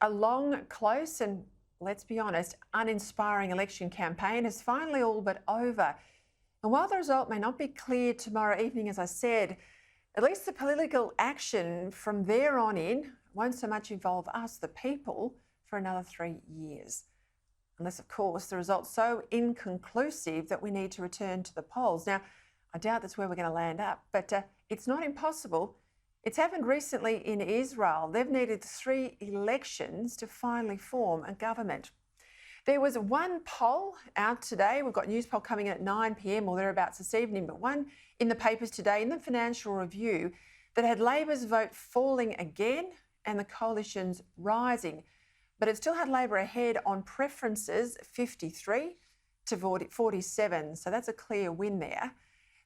A long, close, and let's be honest, uninspiring election campaign is finally all but over. And while the result may not be clear tomorrow evening, as I said, at least the political action from there on in won't so much involve us, the people, for another 3 years. Unless, of course, the result's so inconclusive that we need to return to the polls. Now, I doubt that's where we're going to land up, but it's not impossible. It's happened recently in Israel. They've needed 3 elections to finally form a government. There was one poll out today. We've got news poll coming in at 9 p.m. or thereabouts this evening, but one in the papers today in the Financial Review that had Labor's vote falling again and the coalition's rising. But it still had Labor ahead on preferences, 53 to 47. So that's a clear win there.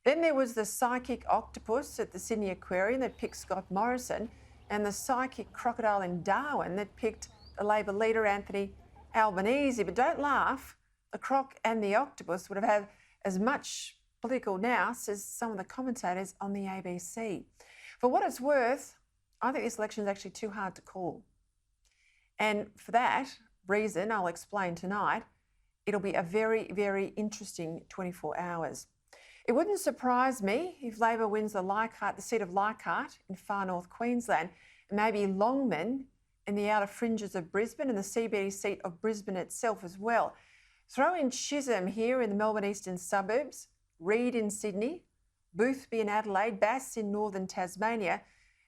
Then there was the psychic octopus at the Sydney Aquarium that picked Scott Morrison, and the psychic crocodile in Darwin that picked the Labor leader, Anthony Albanese. But don't laugh, the croc and the octopus would have had as much political nous as some of the commentators on the ABC. For what it's worth, I think this election is actually too hard to call. And for that reason, I'll explain tonight, it'll be a very, very interesting 24 hours. It wouldn't surprise me if Labor wins the seat of Leichhardt in far north Queensland, and maybe Longman in the outer fringes of Brisbane and the CBD seat of Brisbane itself as well. Throw in Chisholm here in the Melbourne eastern suburbs, Reid in Sydney, Boothby in Adelaide, Bass in northern Tasmania,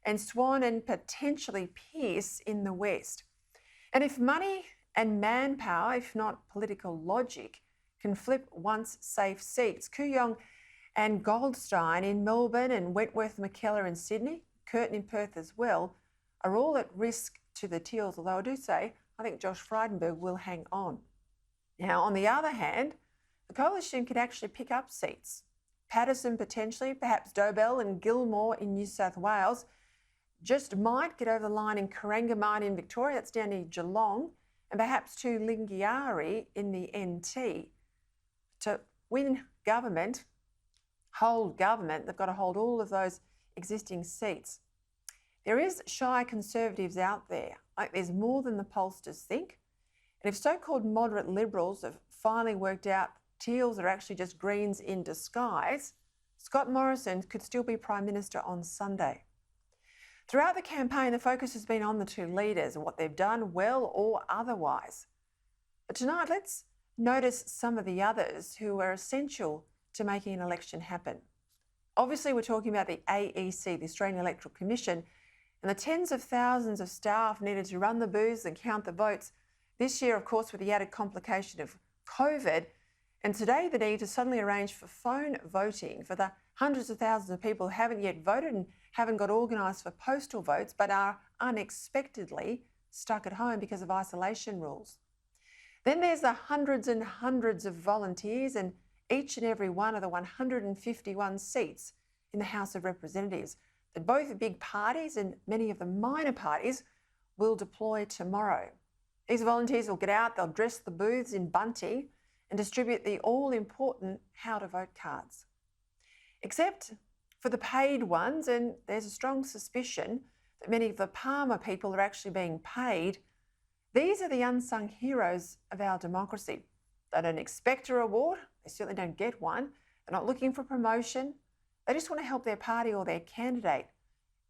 and Swan and potentially Pearce in the west. And if money and manpower, if not political logic, can flip once safe seats, Kooyong and Goldstein in Melbourne and Wentworth McKellar in Sydney, Curtin in Perth as well, are all at risk to the Teals, although I do say I think Josh Frydenberg will hang on. Now, on the other hand, the coalition could actually pick up seats. Patterson potentially, perhaps Dobell and Gilmore in New South Wales, just might get over the line in Corangamite in Victoria, that's down near Geelong, and perhaps to Lingiari in the NT. To win government, hold government, they've got to hold all of those existing seats. There is shy Conservatives out there. There's more than the pollsters think. And if so-called moderate Liberals have finally worked out Teals are actually just Greens in disguise, Scott Morrison could still be Prime Minister on Sunday. Throughout the campaign, the focus has been on the two leaders and what they've done, well or otherwise. But tonight, let's notice some of the others who are essential to making an election happen. Obviously, we're talking about the AEC, the Australian Electoral Commission, and the tens of thousands of staff needed to run the booths and count the votes. This year, of course, with the added complication of COVID, and today the need to suddenly arrange for phone voting for the hundreds of thousands of people who haven't yet voted and haven't got organised for postal votes but are unexpectedly stuck at home because of isolation rules. Then there's the hundreds and hundreds of volunteers and each and every one of the 151 seats in the House of Representatives that both big parties and many of the minor parties will deploy tomorrow. These volunteers will get out, they'll dress the booths in bunty and distribute the all-important how to vote cards. Except for the paid ones, and there's a strong suspicion that many of the Palmer people are actually being paid, these are the unsung heroes of our democracy. They don't expect a reward, they certainly don't get one, they're not looking for promotion, they just want to help their party or their candidate.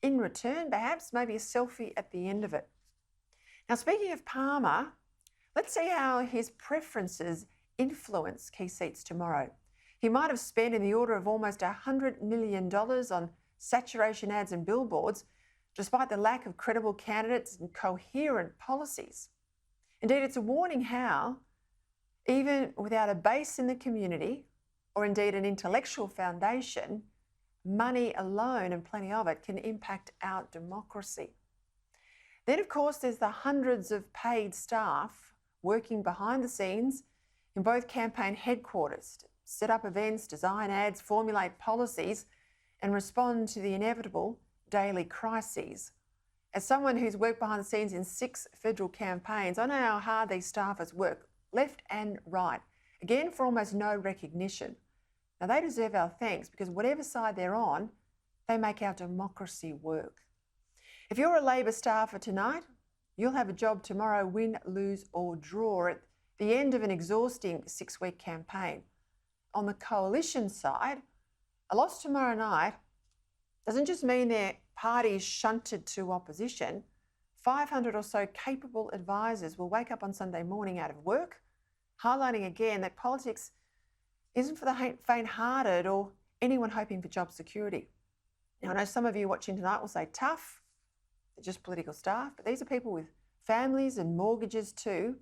In return, perhaps, maybe a selfie at the end of it. Now, speaking of Palmer, let's see how his preferences influence key seats tomorrow. He might have spent in the order of almost $100 million on saturation ads and billboards, despite the lack of credible candidates and coherent policies. Indeed, it's a warning how, even without a base in the community, or indeed an intellectual foundation, money alone, and plenty of it, can impact our democracy. Then, of course, there's the hundreds of paid staff working behind the scenes in both campaign headquarters to set up events, design ads, formulate policies, and respond to the inevitable daily crises. As someone who's worked behind the scenes in 6 federal campaigns, I know how hard these staffers work, left and right, again for almost no recognition. Now, they deserve our thanks because whatever side they're on, they make our democracy work. If you're a Labor staffer tonight, You'll have a job tomorrow, win, lose or draw, at the end of an exhausting 6-week campaign. On the coalition side, a loss tomorrow night doesn't just mean their party is shunted to opposition. 500 or so capable advisors will wake up on Sunday morning out of work, highlighting again that politics isn't for the faint-hearted or anyone hoping for job security. Now, I know some of you watching tonight will say, tough, they're just political staff, but these are people with families and mortgages too,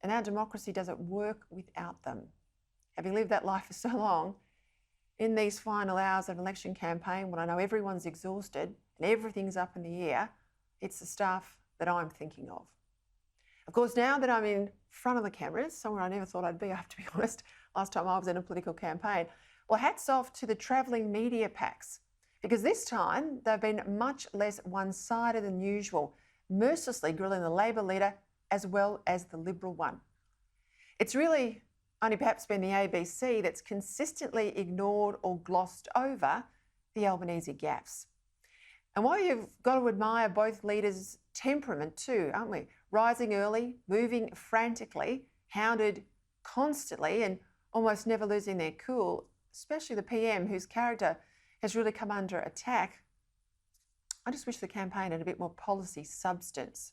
and our democracy doesn't work without them. Having lived that life for so long, in these final hours of an election campaign, when I know everyone's exhausted and everything's up in the air, it's the staff that I'm thinking of. Of course, now that I'm in front of the cameras, somewhere I never thought I'd be, I have to be honest, last time I was in a political campaign, well, hats off to the travelling media packs, because this time they've been much less one-sided than usual, mercilessly grilling the Labor leader as well as the Liberal one. It's really only perhaps been the ABC that's consistently ignored or glossed over the Albanese gaffes. And while you've got to admire both leaders' temperament too, aren't we? Rising early, moving frantically, hounded constantly and almost never losing their cool, especially the PM whose character has really come under attack. I just wish the campaign had a bit more policy substance.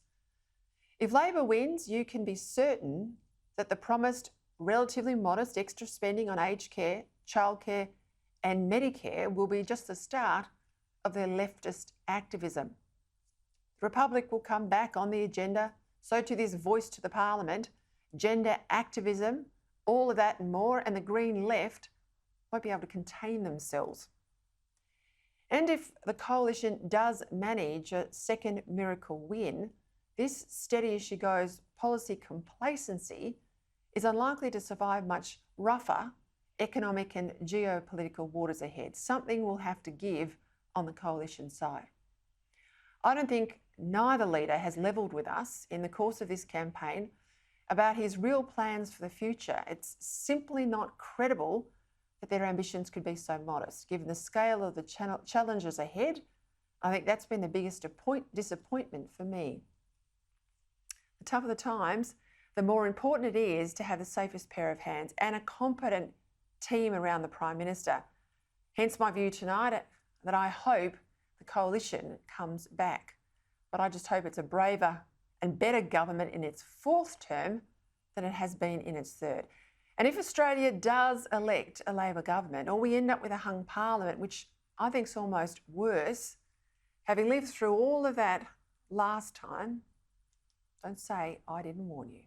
If Labor wins, you can be certain that the promised relatively modest extra spending on aged care, childcare and Medicare will be just the start of their leftist activism. The Republic will come back on the agenda, so to this voice to the Parliament, gender activism, all of that and more, and the Green left won't be able to contain themselves. And if the coalition does manage a second miracle win, this steady as she goes policy complacency is unlikely to survive much rougher economic and geopolitical waters ahead. Something will have to give on the coalition side. I don't think neither leader has levelled with us in the course of this campaign about his real plans for the future. It's simply not credible that their ambitions could be so modest. Given the scale of the challenges ahead, I think that's been the biggest disappointment for me. The tougher the times, the more important it is to have the safest pair of hands and a competent team around the Prime Minister. Hence my view tonight that I hope the coalition comes back. But I just hope it's a braver and better government in its fourth term than it has been in its third. And if Australia does elect a Labor government, or we end up with a hung parliament, which I think is almost worse, having lived through all of that last time, don't say I didn't warn you.